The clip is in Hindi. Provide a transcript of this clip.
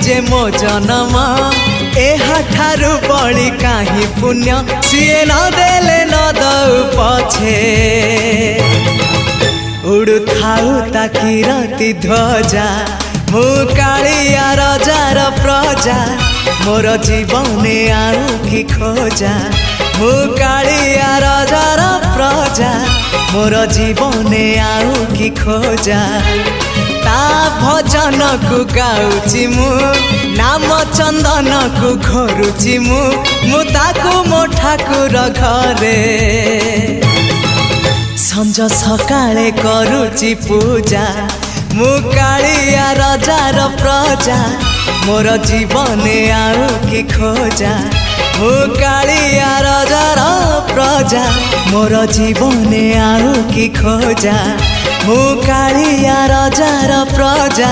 जे मो जन्म एहाठारु बड़ी काहि पुण्य सीए न देले न दउ पछे उड़ु थाउ ताकि रति ध्वजा मु कालिया रजार प्रजा मोर जीवने आउ कि खोजा मु कालिया रजार प्रजा मोर जीवने आउ कि खोजा ता भजन को गाउची मु नाम चंदन को घरुची मु ताकू मो ठाकुर घरे संज सकाळे करुची पूजा मु कालिया रजार प्रजा मोर जीवने आउ कि खोजा मु कालिया रजार प्रजा मोर जीवने आउ कि खोजा मु कालिया रजार प्रजा।